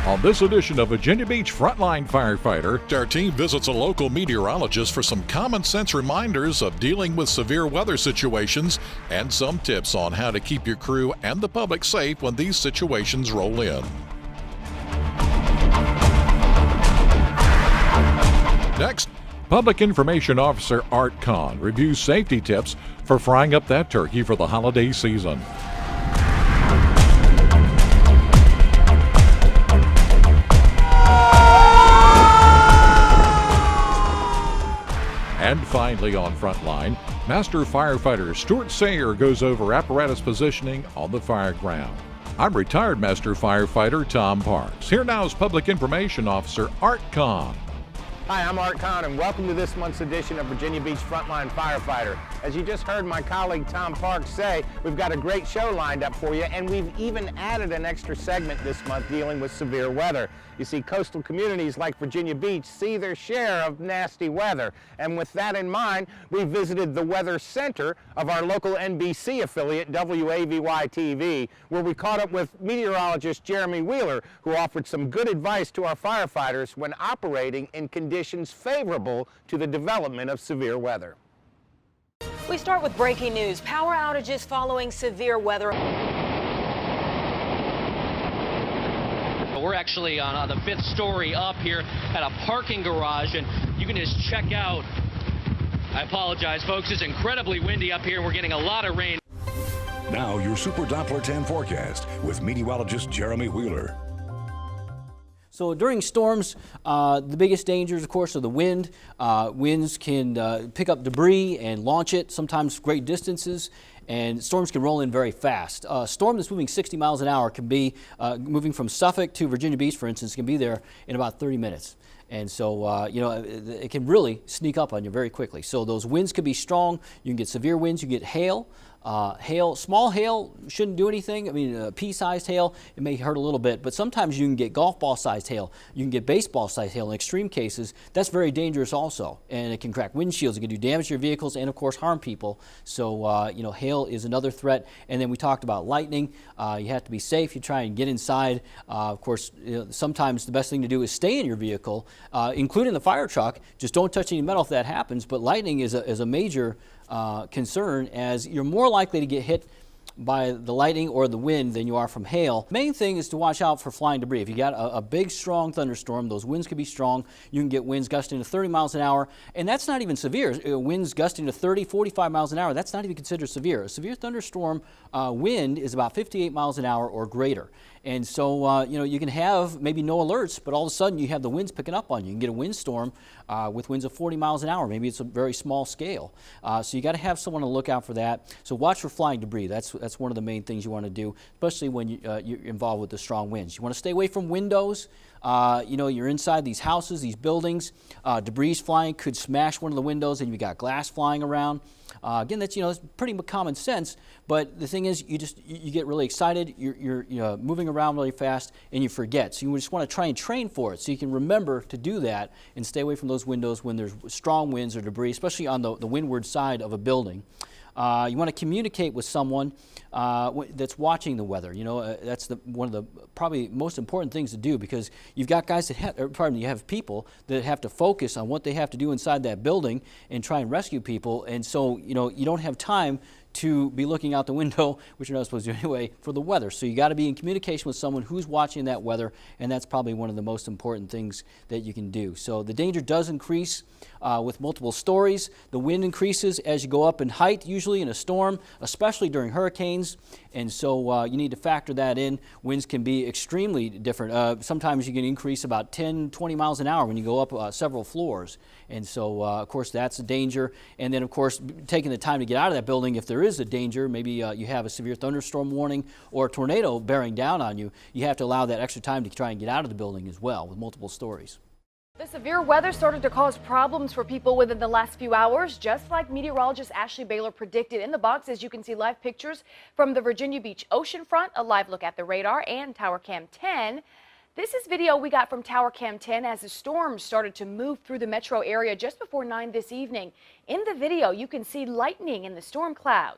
On this edition of Virginia Beach Frontline Firefighter, our team visits a local meteorologist for some common sense reminders of dealing with severe weather situations and some tips on how to keep your crew and the public safe when these situations roll in. Next, Public Information Officer Art Kahn reviews safety tips for frying up that turkey for the holiday season. And finally on Frontline, Master Firefighter Stuart Sayer goes over apparatus positioning on the fire ground. I'm retired Master Firefighter Tom Parks. Here now is Public Information Officer Art Kahn. Hi, I'm Art Kahn, and welcome to this month's edition of Virginia Beach Frontline Firefighter. As you just heard my colleague Tom Parks say, we've got a great show lined up for you, and we've even added an extra segment this month dealing with severe weather. You see, coastal communities like Virginia Beach see their share of nasty weather, and with that in mind, we visited the weather center of our local NBC affiliate, WAVY-TV, where we caught up with meteorologist Jeremy Wheeler, who offered some good advice to our firefighters when operating in conditions favorable to the development of severe weather. We start with breaking news. Power outages following severe weather. We're actually on the 5th story up here at a parking garage, and you can just check out. I apologize, folks. It's incredibly windy up here, and we're getting a lot of rain. Now your Super Doppler 10 forecast with meteorologist Jeremy Wheeler. So during storms, the biggest dangers, of course, are the wind. Winds can pick up debris and launch it, sometimes great distances, and storms can roll in very fast. A storm that's moving 60 miles an hour can be moving from Suffolk to Virginia Beach, for instance, can be there in about 30 minutes. And so, it can really sneak up on you very quickly. So those winds could be strong. You can get severe winds. You get hail. Small hail shouldn't do anything. I mean, pea-sized hail, it may hurt a little bit, but sometimes you can get golf ball-sized hail. You can get baseball-sized hail. In extreme cases, that's very dangerous also, and it can crack windshields. It can do damage to your vehicles and, of course, harm people. So, hail is another threat. And then we talked about lightning. You have to be safe. You try and get inside. Of course, sometimes the best thing to do is stay in your vehicle, including the fire truck. Just don't touch any metal if that happens. But lightning is a major concern, as you're more likely to get hit by the lightning or the wind than you are from hail. Main thing is to watch out for flying debris. If you got a big, strong thunderstorm, those winds could be strong. You can get winds gusting to 30 miles an hour, and that's not even severe. Winds gusting to 30, 45 miles an hour, that's not even considered severe. A severe thunderstorm wind is about 58 miles an hour or greater. And so, you can have maybe no alerts, but all of a sudden you have the winds picking up on you. You can get a windstorm with winds of 40 miles an hour. Maybe it's a very small scale. So you got to have someone to look out for that. So watch for flying debris. That's one of the main things you want to do, especially when you're involved with the strong winds. You want to stay away from windows. You're inside these houses, these buildings. Debris flying could smash one of the windows, and you've got glass flying around. Again, that's pretty common sense. But the thing is, you get really excited. You're moving around really fast, and you forget. So you just want to try and train for it, so you can remember to do that and stay away from those windows when there's strong winds or debris, especially on the windward side of a building. You want to communicate with someone that's watching the weather. That's one of the probably most important things to do, because you've got guys that you have people that have to focus on what they have to do inside that building and try and rescue people. And so, you don't have time to be looking out the window, which you're not supposed to do anyway, for the weather. So you got to be in communication with someone who's watching that weather, and that's probably one of the most important things that you can do. So the danger does increase with multiple stories. The wind increases as you go up in height, usually in a storm, especially during hurricanes. And so you need to factor that in. Winds can be extremely different. Sometimes you can increase about 10, 20 miles an hour when you go up several floors. And so, of course, that's a danger. And then, of course, taking the time to get out of that building if there is a danger, maybe you have a severe thunderstorm warning or a tornado bearing down on you, you have to allow that extra time to try and get out of the building as well with multiple stories. The severe weather started to cause problems for people within the last few hours, just like meteorologist Ashley Baylor predicted. In the box, as you can see, live pictures from the Virginia Beach oceanfront, a live look at the radar, and Tower Cam 10. This is video we got from Tower Cam 10 as the storm started to move through the metro area just before 9 this evening. In the video, you can see lightning in the storm cloud.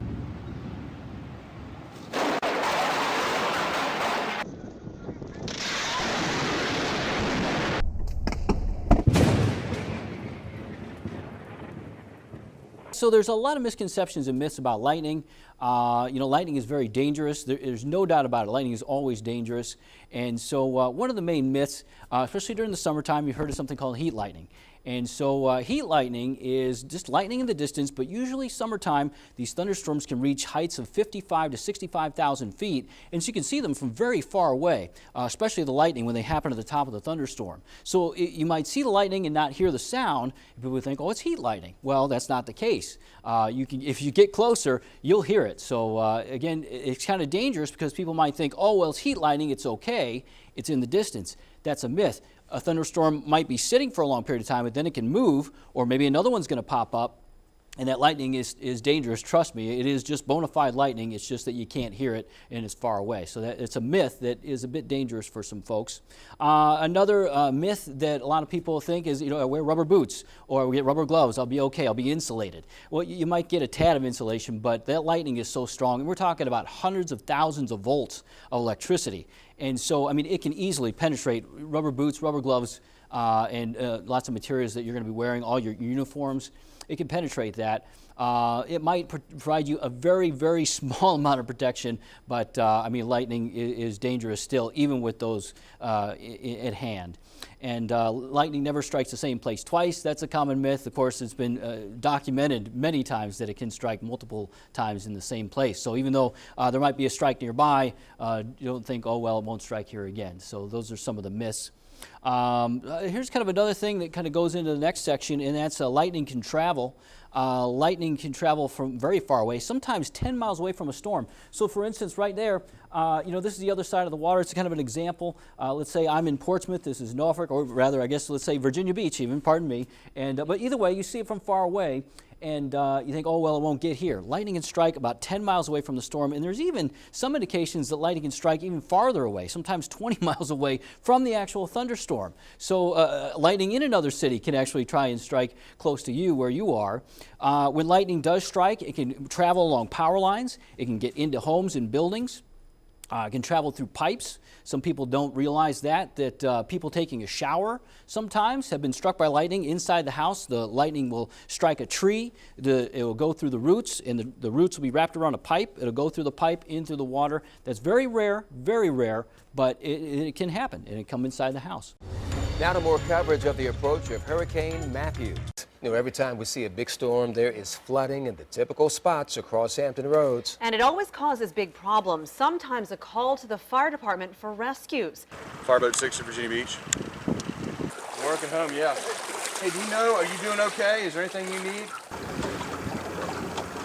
so there's a lot of misconceptions and myths about lightning. Lightning is very dangerous. There's no doubt about it. Lightning is always dangerous. And so one of the main myths, especially during the summertime, you've heard of something called heat lightning. And so heat lightning is just lightning in the distance, but usually summertime, these thunderstorms can reach heights of 55 to 65,000 feet. And so you can see them from very far away, especially the lightning when they happen at the top of the thunderstorm. So you might see the lightning and not hear the sound. People would think, oh, it's heat lightning. Well, that's not the case. If you get closer, you'll hear it. So again, it's kind of dangerous because people might think, oh, well, it's heat lightning, it's okay, it's in the distance. That's a myth. A thunderstorm might be sitting for a long period of time, but then it can move, or maybe another one's going to pop up, and that lightning is dangerous. Trust me, it is just bona fide lightning. It's just that you can't hear it and it's far away. So it's a myth that is a bit dangerous for some folks. Another myth that a lot of people think is, I wear rubber boots or we get rubber gloves, I'll be okay, I'll be insulated. Well, you might get a tad of insulation, but that lightning is so strong, and we're talking about hundreds of thousands of volts of electricity. And so, it can easily penetrate rubber boots, rubber gloves, and lots of materials that you're going to be wearing, all your uniforms. It can penetrate that. It might provide you a very, very small amount of protection, but lightning is dangerous still, even with those at hand. And lightning never strikes the same place twice. That's a common myth. Of course, it's been documented many times that it can strike multiple times in the same place. So even though there might be a strike nearby, you don't think, oh, well, it won't strike here again. So those are some of the myths. Here's kind of another thing that kind of goes into the next section, and that's lightning can travel. Lightning can travel from very far away, sometimes 10 miles away from a storm. So for instance, right there, this is the other side of the water. It's kind of an example. Let's say I'm in Portsmouth, this is Norfolk, or rather, I guess, let's say Virginia Beach even, pardon me. And but either way, you see it from far away, and you think, oh, well, it won't get here. Lightning can strike about 10 miles away from the storm, and there's even some indications that lightning can strike even farther away, sometimes 20 miles away from the actual thunderstorm. So lightning in another city can actually try and strike close to you where you are. When lightning does strike, it can travel along power lines. It can get into homes and buildings. It can travel through pipes. Some people don't realize that people taking a shower sometimes have been struck by lightning inside the house. The lightning will strike a tree. It will go through the roots, and the roots will be wrapped around a pipe. It'll go through the pipe into the water. That's very rare, but it can happen, and it can come inside the house. Now to more coverage of the approach of Hurricane Matthew. Every time we see a big storm, there is flooding in the typical spots across Hampton roads. And it always causes big problems, sometimes a call to the fire department for rescues. Fireboat 6 in Virginia Beach. Working home, yeah. Hey, do you know, are you doing okay? Is there anything you need?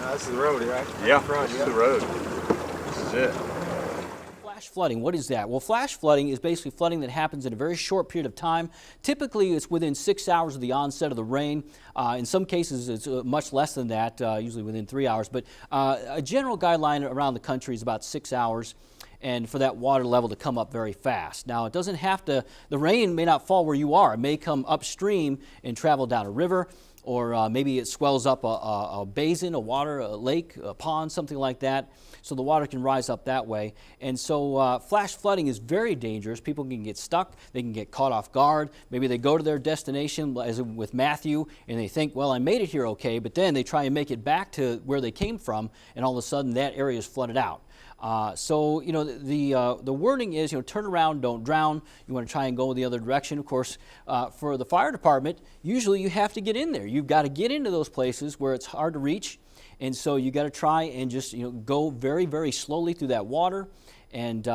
No, this is the road, right? Yeah, this is the road. This is it. Flash flooding, what is that? Well, flash flooding is basically flooding that happens in a very short period of time. Typically, it's within 6 hours of the onset of the rain. In some cases, it's much less than that, usually within 3 hours. But a general guideline around the country is about 6 hours, and for that water level to come up very fast. Now, it doesn't have to, the rain may not fall where you are. It may come upstream and travel down a river, or maybe it swells up a basin, a lake, a pond, something like that. So the water can rise up that way. And so flash flooding is very dangerous. People can get stuck. They can get caught off guard. Maybe they go to their destination, as with Matthew, and they think, well, I made it here okay, but then they try and make it back to where they came from, and all of a sudden that area is flooded out. So, the wording is, turn around, don't drown. You want to try and go the other direction. Of course, for the fire department, usually you have to get in there. You've got to get into those places where it's hard to reach. And so you got to try and just, go very, very slowly through that water. And,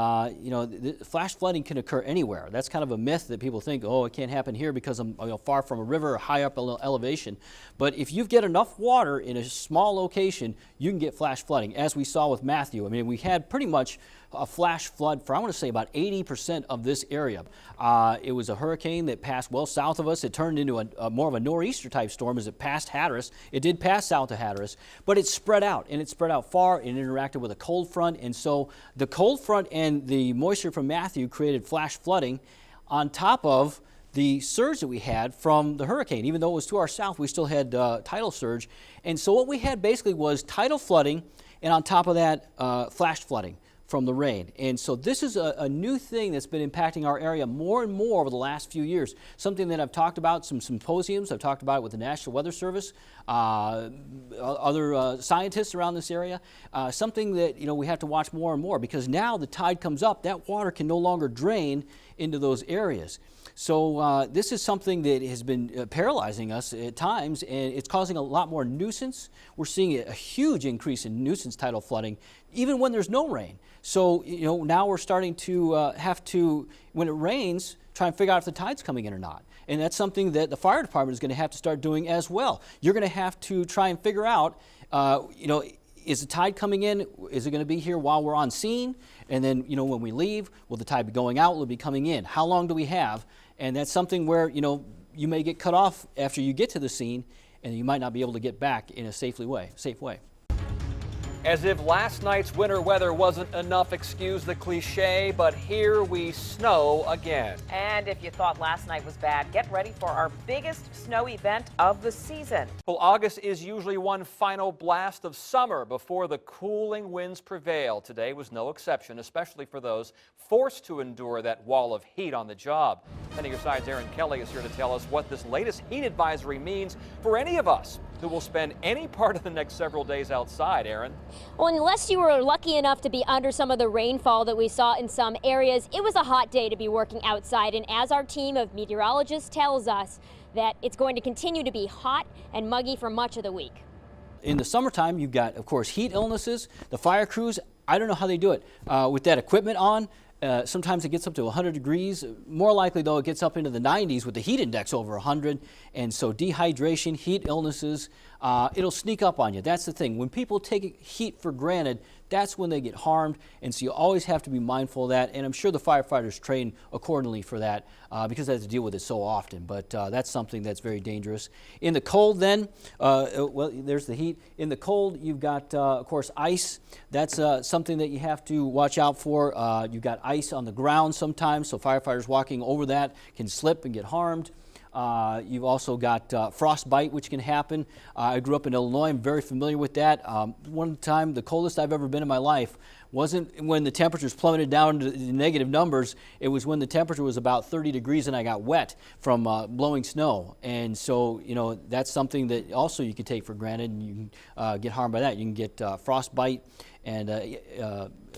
flash flooding can occur anywhere. That's kind of a myth that people think, oh, it can't happen here because I'm far from a river or high up elevation. But if you get enough water in a small location, you can get flash flooding, as we saw with Matthew. We had pretty much a flash flood for, I want to say, about 80% of this area. It was a hurricane that passed well south of us. It turned into more of a nor'easter type storm as it passed Hatteras. It did pass south of Hatteras, but it spread out, and it spread out far and interacted with a cold front. And so the cold front and the moisture from Matthew created flash flooding on top of the surge that we had from the hurricane. Even though it was to our south, we still had tidal surge. And so what we had basically was tidal flooding, and on top of that, flash flooding. from the rain. And so this is a new thing that's been impacting our area more and more over the last few years. Something that I've talked about, some symposiums, I've talked about it with the National Weather Service, other scientists around this area, something that we have to watch more and more, because now the tide comes up, that water can no longer drain into those areas. So this is something that has been paralyzing us at times, and it's causing a lot more nuisance. We're seeing a huge increase in nuisance tidal flooding, even when there's no rain. So now we're starting to have to, when it rains, try and figure out if the tide's coming in or not. And that's something that the fire department is going to have to start doing as well. You're going to have to try and figure out, is the tide coming in? Is it going to be here while we're on scene? And then, when we leave, will the tide be going out? Will it be coming in? How long do we have? And that's something where, you may get cut off after you get to the scene, and you might not be able to get back in a safe way. As if last night's winter weather wasn't enough, excuse the cliche, but here we snow again. And if you thought last night was bad, get ready for our biggest snow event of the season. Well, August is usually one final blast of summer before the cooling winds prevail. Today was no exception, especially for those forced to endure that wall of heat on the job. 10 of your side's Aaron Kelly is here to tell us what this latest heat advisory means for any of us who will spend any part of the next several days outside. Aaron? Well, unless you were lucky enough to be under some of the rainfall that we saw in some areas, it was a hot day to be working outside. And as our team of meteorologists tells us, that it's going to continue to be hot and muggy for much of the week. In the summertime, you've got, of course, heat illnesses. The fire crews, I don't know how they do it. With that equipment on, sometimes it gets up to 100 degrees. More likely, though, it gets up into the 90s with the heat index over 100. And so dehydration, heat illnesses, it'll sneak up on you. That's the thing. When people take heat for granted, that's when they get harmed. And so you always have to be mindful of that. And I'm sure the firefighters train accordingly for that because they have to deal with it so often. But that's something that's very dangerous. In the cold then, well, there's the heat. In the cold, you've got, of course, ice. That's something that you have to watch out for. You've got ice on the ground sometimes, so firefighters walking over that can slip and get harmed. You've also got frostbite, which can happen. I grew up in Illinois. I'm very familiar with that. One time, the coldest I've ever been in my life wasn't when the temperatures plummeted down to negative numbers. It was when the temperature was about 30 degrees and I got wet from blowing snow. And so, that's something that also you can take for granted, and you can get harmed by that. You can get frostbite, and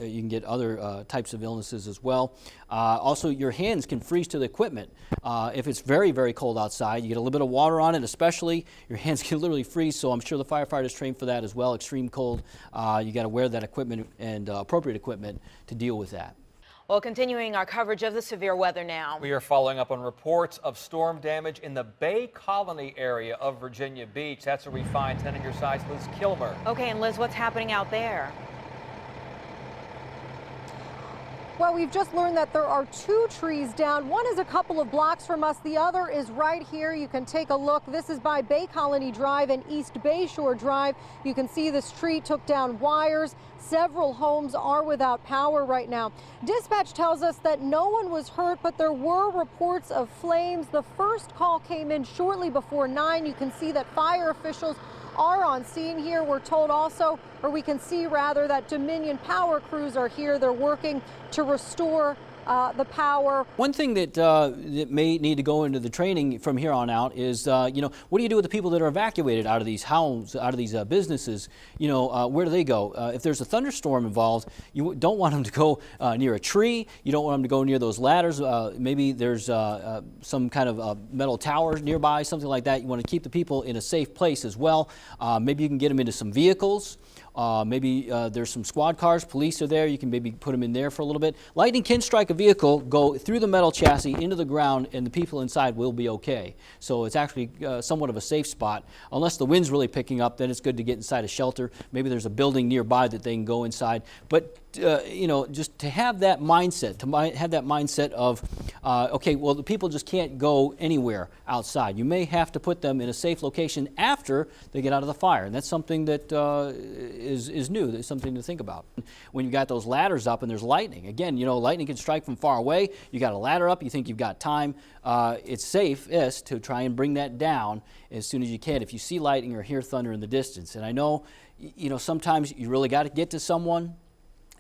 you can get other types of illnesses as well. Also, your hands can freeze to the equipment. If it's very, very cold outside, you get a little bit of water on it especially, your hands can literally freeze, so I'm sure the firefighters train for that as well. Extreme cold, you got to wear that equipment and appropriate equipment to deal with that. Well, continuing our coverage of the severe weather now. We are following up on reports of storm damage in the Bay Colony area of Virginia Beach. That's where we find 10 of your side's Liz Kilmer. Okay, and Liz, what's happening out there? Well, we've just learned that there are 2 trees down. One is a couple of blocks from us. The other is right here. You can take a look. This is by Bay Colony Drive and East Bayshore Drive. You can see this tree took down wires. Several homes are without power right now. Dispatch tells us that no one was hurt, but there were reports of flames. The first call came in shortly before 9. You can see that fire officials are on scene here. We're told also, or we can see rather, that Dominion power crews are here. They're working to restore the power. One thing that may need to go into the training from here on out is, what do you do with the people that are evacuated out of these homes, out of these businesses? Where do they go? If there's a thunderstorm involved, you don't want them to go near a tree. You don't want them to go near those ladders. Maybe there's some kind of metal tower nearby, something like that. You want to keep the people in a safe place as well. Maybe you can get them into some vehicles. Maybe there's some squad cars, police are there, you can maybe put them in there for a little bit. Lightning can strike a vehicle, go through the metal chassis into the ground, and the people inside will be okay. So it's actually somewhat of a safe spot. Unless the wind's really picking up, then it's good to get inside a shelter. Maybe there's a building nearby that they can go inside. But just to have that mindset, of, okay, well, the people just can't go anywhere outside. You may have to put them in a safe location after they get out of the fire, and that's something that is new. That's something to think about. When you got those ladders up and there's lightning, again, lightning can strike from far away. You got a ladder up, you think you've got time. It's safest to try and bring that down as soon as you can if you see lightning or hear thunder in the distance. And I know, sometimes you really got to get to someone.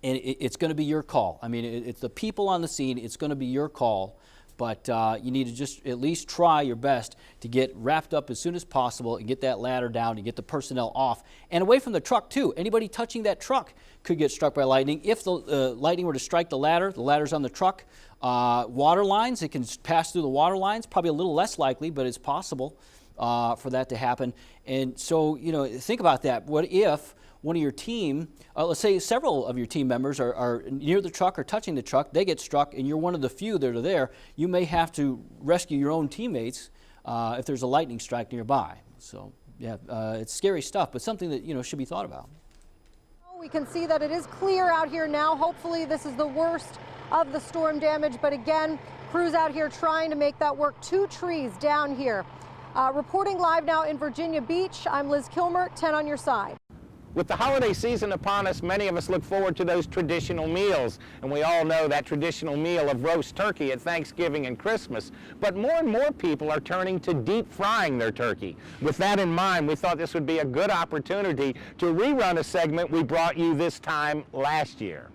and it's going to be your call. I mean, it's the people on the scene. It's going to be your call. But you need to just at least try your best to get wrapped up as soon as possible and get that ladder down and get the personnel off and away from the truck too. Anybody touching that truck could get struck by lightning. If the lightning were to strike the ladder's on the truck. Water lines, it can pass through the water lines, probably a little less likely, but it's possible for that to happen. And so, you know, think about that. What if one of your team, let's say several of your team members are near the truck or touching the truck, they get struck, and you're one of the few that are there, you may have to rescue your own teammates if there's a lightning strike nearby. So, yeah, it's scary stuff, but something that, you know, should be thought about. We can see that it is clear out here now. Hopefully this is the worst of the storm damage, but again, crews out here trying to make that work. 2 trees down here. Reporting live now in Virginia Beach, I'm Liz Kilmer, 10 on your side. With the holiday season upon us, many of us look forward to those traditional meals. And we all know that traditional meal of roast turkey at Thanksgiving and Christmas. But more and more people are turning to deep frying their turkey. With that in mind, we thought this would be a good opportunity to rerun a segment we brought you this time last year.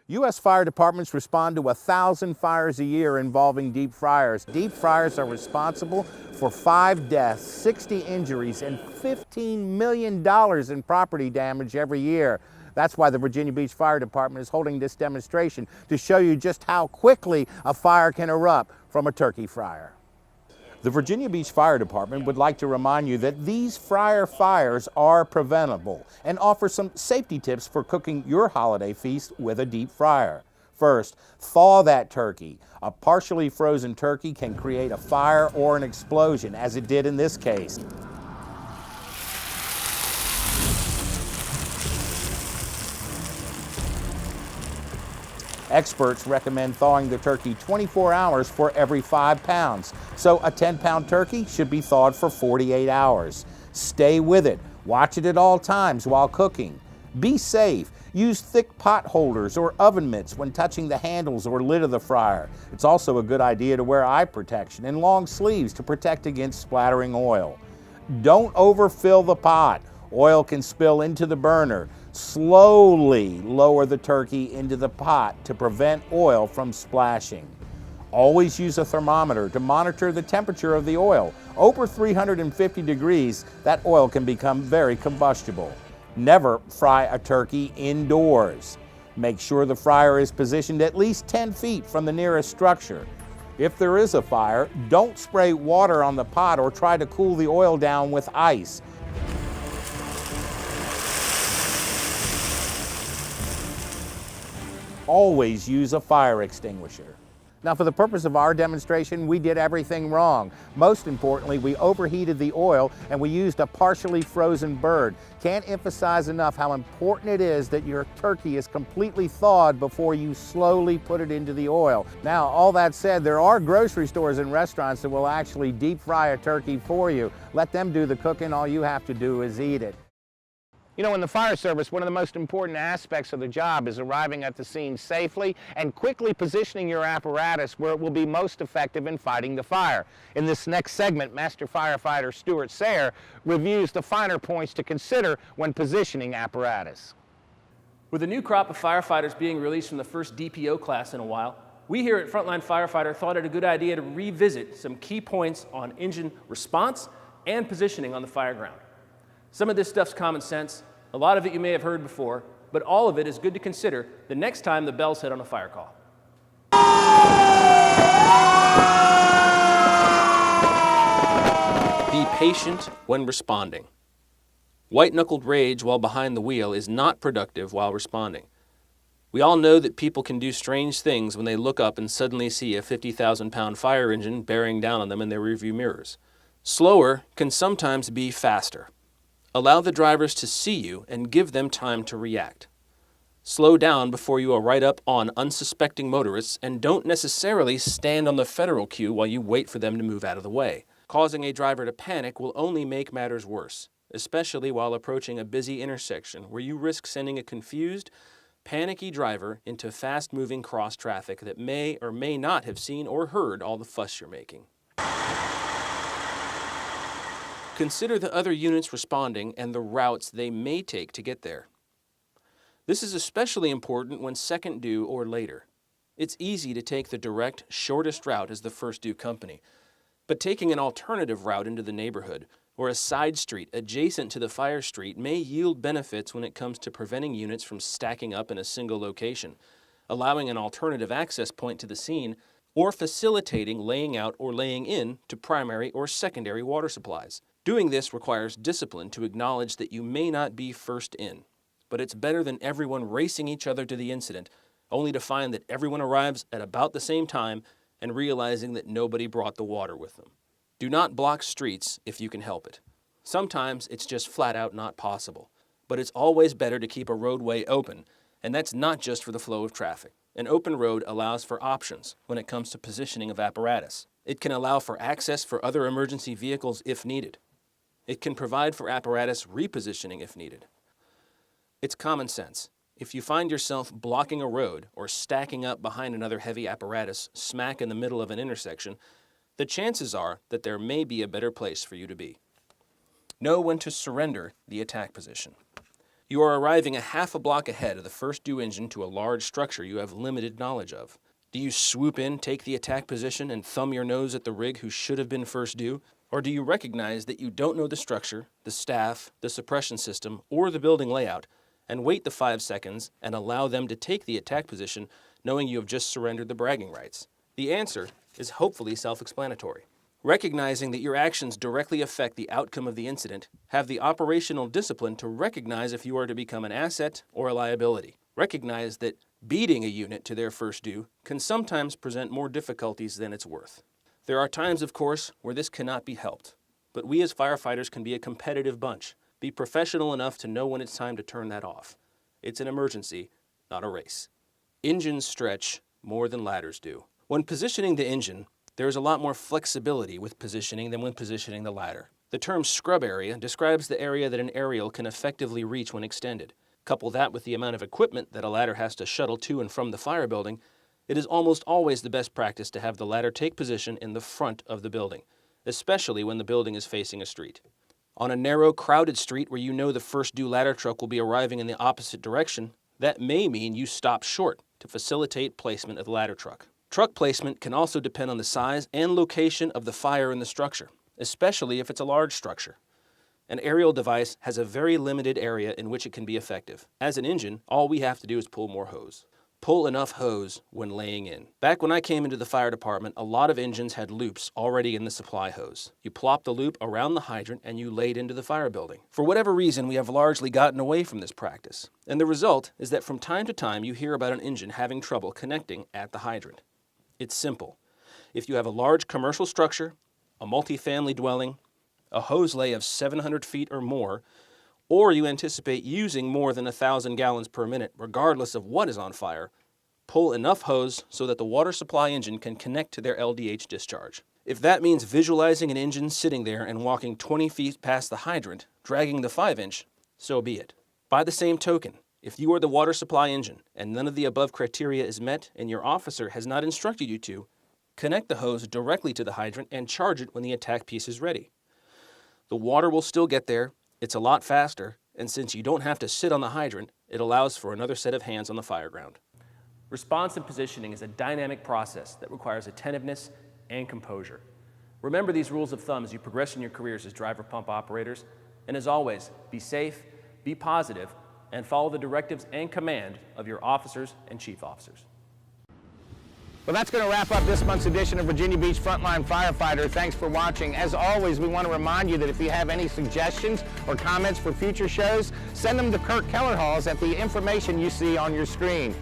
U.S. fire departments respond to 1,000 fires a year involving deep fryers. Deep fryers are responsible for 5 deaths, 60 injuries, and $15 million in property damage every year. That's why the Virginia Beach Fire Department is holding this demonstration to show you just how quickly a fire can erupt from a turkey fryer. The Virginia Beach Fire Department would like to remind you that these fryer fires are preventable and offer some safety tips for cooking your holiday feast with a deep fryer. First, thaw that turkey. A partially frozen turkey can create a fire or an explosion, as it did in this case. Experts recommend thawing the turkey 24 hours for every 5 pounds. So a 10-pound turkey should be thawed for 48 hours. Stay with it. Watch it at all times while cooking. Be safe. Use thick pot holders or oven mitts when touching the handles or lid of the fryer. It's also a good idea to wear eye protection and long sleeves to protect against splattering oil. Don't overfill the pot. Oil can spill into the burner. Slowly lower the turkey into the pot to prevent oil from splashing. Always use a thermometer to monitor the temperature of the oil. Over 350 degrees, that oil can become very combustible. Never fry a turkey indoors. Make sure the fryer is positioned at least 10 feet from the nearest structure. If there is a fire, don't spray water on the pot or try to cool the oil down with ice. Always use a fire extinguisher. Now, for the purpose of our demonstration, we did everything wrong. Most importantly, we overheated the oil and we used a partially frozen bird. Can't emphasize enough how important it is that your turkey is completely thawed before you slowly put it into the oil. Now, all that said, there are grocery stores and restaurants that will actually deep fry a turkey for you. Let them do the cooking. All you have to do is eat it. You know, in the fire service, one of the most important aspects of the job is arriving at the scene safely and quickly positioning your apparatus where it will be most effective in fighting the fire. In this next segment, Master Firefighter Stuart Sayre reviews the finer points to consider when positioning apparatus. With a new crop of firefighters being released from the first DPO class in a while, we here at Frontline Firefighter thought it a good idea to revisit some key points on engine response and positioning on the fire ground. Some of this stuff's common sense, a lot of it you may have heard before, but all of it is good to consider the next time the bell's hit on a fire call. Be patient when responding. White-knuckled rage while behind the wheel is not productive while responding. We all know that people can do strange things when they look up and suddenly see a 50,000-pound fire engine bearing down on them in their rearview mirrors. Slower can sometimes be faster. Allow the drivers to see you and give them time to react. Slow down before you are right up on unsuspecting motorists, and don't necessarily stand on the federal queue while you wait for them to move out of the way. Causing a driver to panic will only make matters worse, especially while approaching a busy intersection where you risk sending a confused, panicky driver into fast-moving cross traffic that may or may not have seen or heard all the fuss you're making. Consider the other units responding and the routes they may take to get there. This is especially important when second due or later. It's easy to take the direct, shortest route as the first due company, but taking an alternative route into the neighborhood or a side street adjacent to the fire street may yield benefits when it comes to preventing units from stacking up in a single location, allowing an alternative access point to the scene, or facilitating laying out or laying in to primary or secondary water supplies. Doing this requires discipline to acknowledge that you may not be first in, but it's better than everyone racing each other to the incident, only to find that everyone arrives at about the same time and realizing that nobody brought the water with them. Do not block streets if you can help it. Sometimes it's just flat out not possible, but it's always better to keep a roadway open, and that's not just for the flow of traffic. An open road allows for options when it comes to positioning of apparatus. It can allow for access for other emergency vehicles if needed. It can provide for apparatus repositioning if needed. It's common sense. If you find yourself blocking a road or stacking up behind another heavy apparatus smack in the middle of an intersection, the chances are that there may be a better place for you to be. Know when to surrender the attack position. You are arriving a half a block ahead of the first due engine to a large structure you have limited knowledge of. Do you swoop in, take the attack position, and thumb your nose at the rig who should have been first due? Or do you recognize that you don't know the structure, the staff, the suppression system, or the building layout, and wait the 5 seconds and allow them to take the attack position knowing you have just surrendered the bragging rights? The answer is hopefully self-explanatory. Recognizing that your actions directly affect the outcome of the incident, have the operational discipline to recognize if you are to become an asset or a liability. Recognize that beating a unit to their first due can sometimes present more difficulties than it's worth. There are times, of course, where this cannot be helped, but we as firefighters can be a competitive bunch. Be professional enough to know when it's time to turn that off. It's an emergency, not a race. Engines stretch more than ladders do. When positioning the engine, there is a lot more flexibility with positioning than when positioning the ladder. The term scrub area describes the area that an aerial can effectively reach when extended. Couple that with the amount of equipment that a ladder has to shuttle to and from the fire building, it is almost always the best practice to have the ladder take position in the front of the building, especially when the building is facing a street. On a narrow, crowded street where you know the first due ladder truck will be arriving in the opposite direction, that may mean you stop short to facilitate placement of the ladder truck. Truck placement can also depend on the size and location of the fire in the structure, especially if it's a large structure. An aerial device has a very limited area in which it can be effective. As an engine, all we have to do is pull more hose. Pull enough hose when laying in. Back when I came into the fire department, a lot of engines had loops already in the supply hose. You plop the loop around the hydrant and you laid into the fire building. For whatever reason, we have largely gotten away from this practice. And the result is that from time to time you hear about an engine having trouble connecting at the hydrant. It's simple. If you have a large commercial structure, a multifamily dwelling, a hose lay of 700 feet or more, or you anticipate using more than 1,000 gallons per minute regardless of what is on fire, pull enough hose so that the water supply engine can connect to their LDH discharge. If that means visualizing an engine sitting there and walking 20 feet past the hydrant, dragging the 5-inch, so be it. By the same token, if you are the water supply engine and none of the above criteria is met and your officer has not instructed you to, connect the hose directly to the hydrant and charge it when the attack piece is ready. The water will still get there, it's a lot faster, and since you don't have to sit on the hydrant, it allows for another set of hands on the fire ground. Response and positioning is a dynamic process that requires attentiveness and composure. Remember these rules of thumb as you progress in your careers as driver pump operators, and as always, be safe, be positive, and follow the directives and command of your officers and chief officers. Well, that's going to wrap up this month's edition of Virginia Beach Frontline Firefighter. Thanks for watching. As always, we want to remind you that if you have any suggestions or comments for future shows, send them to Kirk Kellerhals at the information you see on your screen.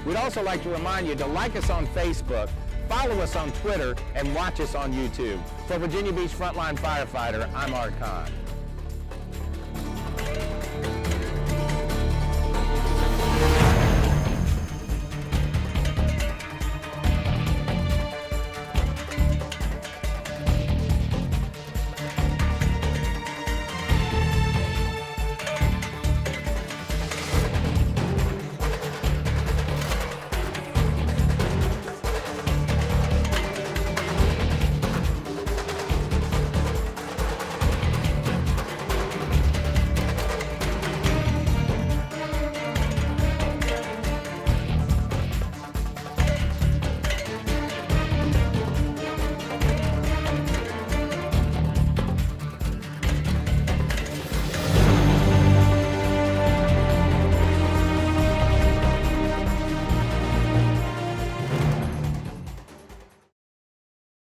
We'd also like to remind you to like us on Facebook, follow us on Twitter, and watch us on YouTube. For Virginia Beach Frontline Firefighter, I'm Art Kahn.